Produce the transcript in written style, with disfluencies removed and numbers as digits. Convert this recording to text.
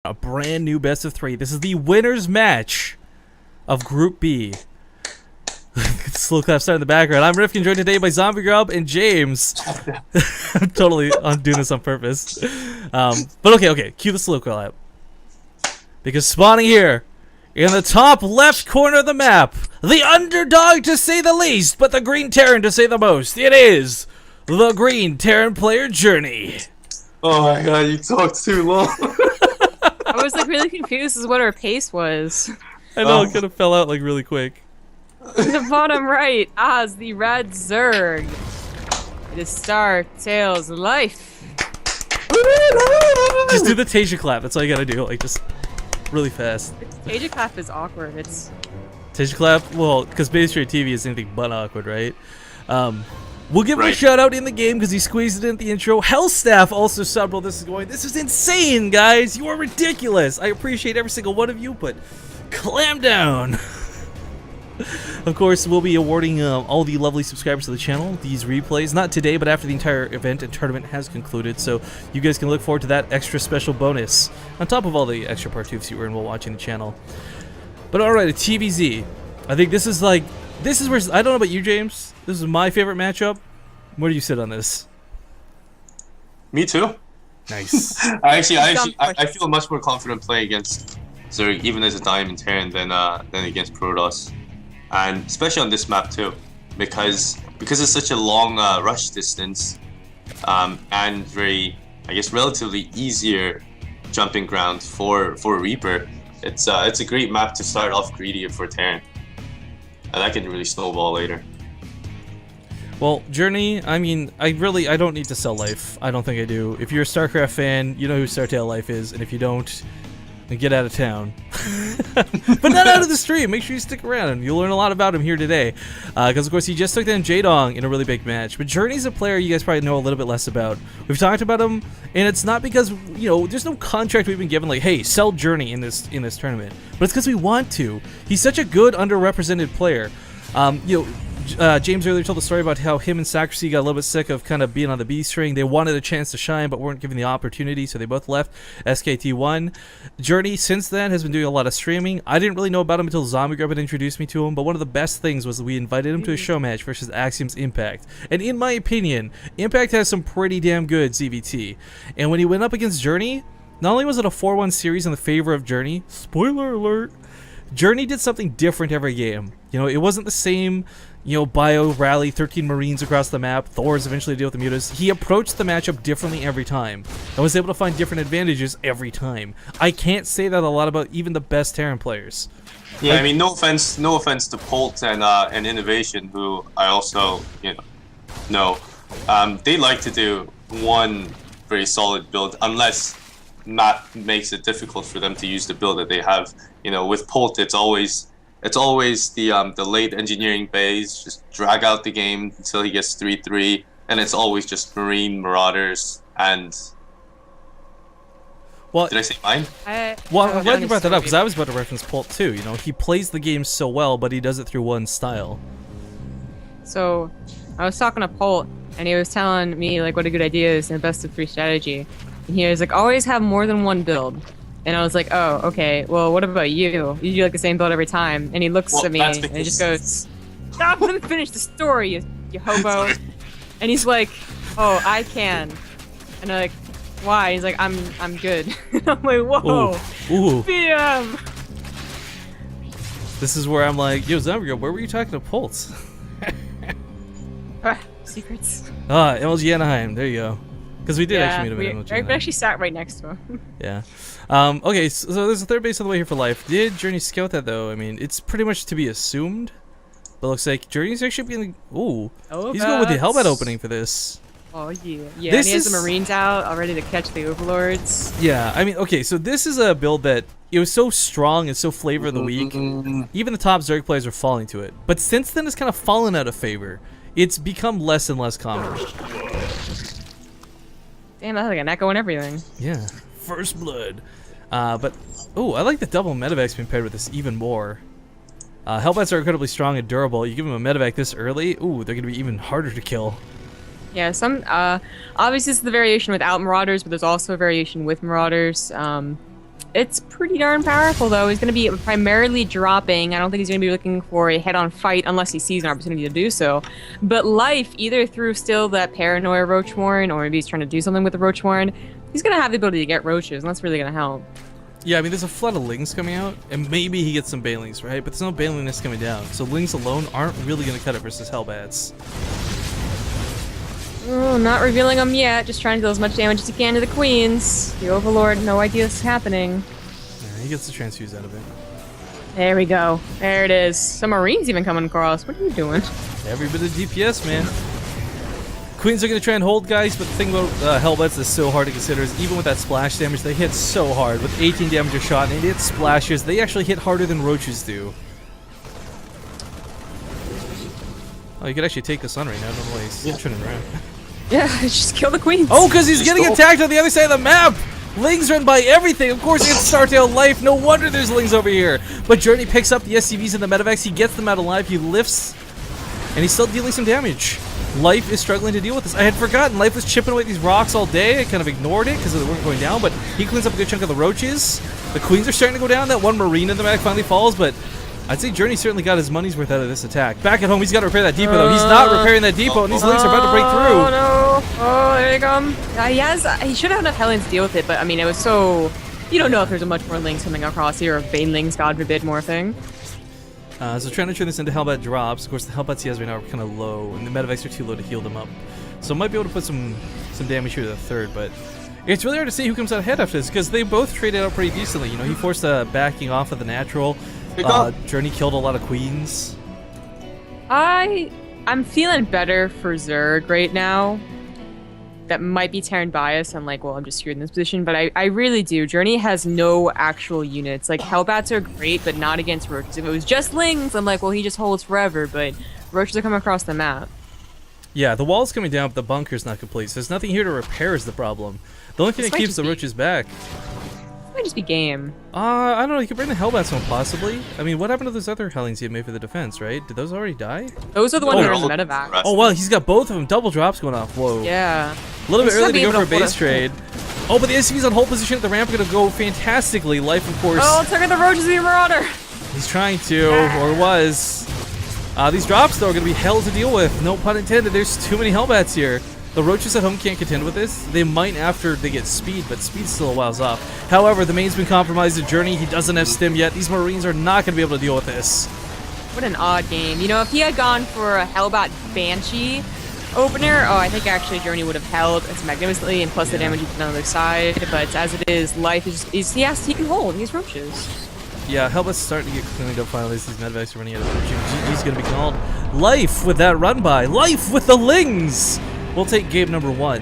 A brand new best of 3. This is the winner's match of Group B. Slow clap start in the background. I'm Rifkin, joined today by Zombie Grub and James. I'm totally doing this on purpose. But okay, cue the slow clap. Because spawning here, in the top left corner of the map, the underdog to say the least, but the Green Terran to say the most, it is the Green Terran player Journey. Oh my god, you talked too long. I was like really confused as what our pace was. I know, it kind of fell out like really quick. In the bottom right, Oz the Red Zerg. It is Star Tails Life. Just do the Tasia clap, that's all you gotta do, like just really fast. Tasia clap is awkward. It's Tasia clap? Well, because Base Rate TV is anything but awkward, right? We'll give him a shout out in the game because he squeezed it in the intro. Hellstaff also subbed while this is going. This is insane, guys. You are ridiculous. I appreciate every single one of you, but clam down. Of course, we'll be awarding all the lovely subscribers to the channel these replays. Not today, but after the entire event and tournament has concluded. So you guys can look forward to that extra special bonus on top of all the extra partoofs you earn while watching the channel. But alright, a TvZ. I think this is like... This is where... I don't know about you, James. This is my favorite matchup. Where do you sit on this? Me too. Nice. I feel much more confident playing against Zerg, even as a Diamond Terran, than against Protoss, and especially on this map too, because it's such a long rush distance, and very, I guess, relatively easier jumping ground for Reaper. It's a great map to start off greedy for Terran, and that can really snowball later. Well, Journey, I mean, I don't need to sell life. I don't think I do. If you're a Starcraft fan, you know who Startail Life is, and if you don't, then get out of town. But not out of the stream. Make sure you stick around. You'll learn a lot about him here today. Because, of course, he just took down Jaedong in a really big match. But Journey's a player you guys probably know a little bit less about. We've talked about him, and it's not because, you know, there's no contract we've been given, like, hey, sell Journey in this tournament. But it's because we want to. He's such a good, underrepresented player. You know, James earlier told the story about how him and Sacrisy got a little bit sick of kind of being on the B string. They wanted a chance to shine, but weren't given the opportunity, so they both left SK2. Journey, since then, has been doing a lot of streaming. I didn't really know about him until Zombie Grub had introduced me to him, but one of the best things was that we invited him to a show match versus Axiom's Impact. And in my opinion, Impact has some pretty damn good CVT. And when he went up against Journey, not only was it a 4-1 series in the favor of Journey, spoiler alert, Journey did something different every game. You know, it wasn't the same, you know, bio rally, 13 Marines across the map, Thors eventually deal with the mutas. He approached the matchup differently every time and was able to find different advantages every time. I can't say that a lot about even the best Terran players. Yeah, like, I mean, no offense to Polt and Innovation, who I also, you know, they like to do one very solid build, unless map makes it difficult for them to use the build that they have. You know, with Polt, it's always the late engineering base, just drag out the game until he gets 3-3, and it's always just Marine Marauders and. Well, did I say mine? Well, I'm glad you brought that up because I was about to reference Polt too. You know, he plays the game so well, but he does it through one style. So, I was talking to Polt, and he was telling me like what a good idea is in a best of 3 strategy. And he was like, always have more than one build. And I was like, oh, okay, well, what about you? You do like the same build every time. And he looks at me and he just goes, stop, let me finish the story, you hobo. And he's like, oh, I can. And I'm like, why? He's like, I'm good. And I'm like, whoa, ooh. BM. This is where I'm like, yo, Zombie, where were you talking to Pulse? Secrets. MLG Anaheim, there you go. Because we did actually meet him at MLG. We actually sat right next to him. Yeah. Okay, so there's a third base on the way here for life. Did Journey scout that, though? I mean, it's pretty much to be assumed. But looks like Journey's actually being... Ooh. He's going with the helmet opening for this. Oh, yeah. Yeah, and he has the Marines out, all ready to catch the Overlords. Yeah, I mean, okay, so this is a build that... It was so strong and so flavor of the week. Even the top Zerg players are falling to it. But since then, it's kind of fallen out of favor. It's become less and less common. Damn, that's like an echo and everything. Yeah, first blood. But, oh, I like the double medevacs being paired with this even more. Hellbats are incredibly strong and durable. You give them a medevac this early, ooh, they're going to be even harder to kill. Yeah, obviously it's the variation without Marauders, but there's also a variation with Marauders. It's pretty darn powerful, though. He's going to be primarily dropping. I don't think he's going to be looking for a head-on fight unless he sees an opportunity to do so. But life, either through still that paranoia Roachwarren, or maybe he's trying to do something with the Roachwarren, he's going to have the ability to get roaches, and that's really going to help. Yeah, I mean, there's a flood of lings coming out, and maybe he gets some banelings, right? But there's no banelingness coming down, so lings alone aren't really going to cut it versus hellbats. Oh, not revealing them yet. Just trying to do as much damage as he can to the queens. The Overlord, no idea this is happening. Yeah, he gets the transfuse out of it. There we go. There it is. Some Marines even coming across. What are you doing? Every bit of DPS, man. Queens are going to try and hold, guys, but the thing about hellbats that's so hard to consider is even with that splash damage, they hit so hard. With 18 damage a shot and 8 splashes, they actually hit harder than roaches do. Oh, you could actually take the sun right now. No way he's turning around. Yeah, just kill the queens. Oh, because he's getting attacked on the other side of the map! Lings run by everything. Of course, it's Startail life. No wonder there's lings over here. But Journey picks up the SCVs and the medevacs. He gets them out alive. He lifts, and he's still dealing some damage. Life is struggling to deal with this. I had forgotten. Life was chipping away at these rocks all day. I kind of ignored it because they weren't going down, but he cleans up a good chunk of the roaches. The queens are starting to go down. That one marine in the back finally falls, but I'd say Journey certainly got his money's worth out of this attack. Back at home, he's got to repair that depot, though. He's not repairing that depot, and these lings are about to break through. Oh, no. Oh, there they come. He should have enough Hellions to deal with it, but, I mean, it was so... You don't know if there's a much more lings coming across here, or banelings, God forbid, more thing. So trying to turn this into Hellbat drops. Of course, the Hellbats he has right now are kind of low, and the medevacs are too low to heal them up. So might be able to put some damage here to the third, but... It's really hard to see who comes out ahead after this, because they both traded out pretty decently. You know, he forced backing off of the natural. Journey killed a lot of queens. I'm feeling better for Zerg right now. That might be Terran bias. I'm like, well, I'm just here in this position, but I really do. Journey has no actual units. Like, Hellbats are great, but not against roaches. If it was just lings, I'm like, well, he just holds forever, but roaches are coming across the map. Yeah, the wall's coming down, but the bunker's not complete, so there's nothing here to repair is the problem. The only thing that keeps the roaches back... Might just be game. I don't know, you could bring the Hellbats home, possibly. I mean, what happened to those other Hellions he had made for the defense, right? Did those already die? Those are the ones that are in the medevac. Oh, well, he's got both of them. Double drops going off. Whoa. Yeah. A little bit early to go for a base trade. Oh, but the SCV's on hold position at the ramp are going to go fantastically. Life, of course. Oh, took out the roaches, the Marauder. He's trying to, or was. These drops, though, are going to be hell to deal with. No pun intended. There's too many Hellbats here. The roaches at home can't contend with this. They might after they get speed, but speed's still a whiles off. However, the main's been compromised. The Journey, he doesn't have stim yet. These Marines are not going to be able to deal with this. What an odd game. You know, if he had gone for a Hellbat Banshee opener, I think actually Journey would have held as magnificently, and plus the damage he did on the other side. But as it is, life is he can hold these roaches. Yeah, Hellbat's starting to get cleaned up finally. These medevacs are running out of energy. GG's going to be called. Life with that run by. Life with the lings. We'll take game number 1.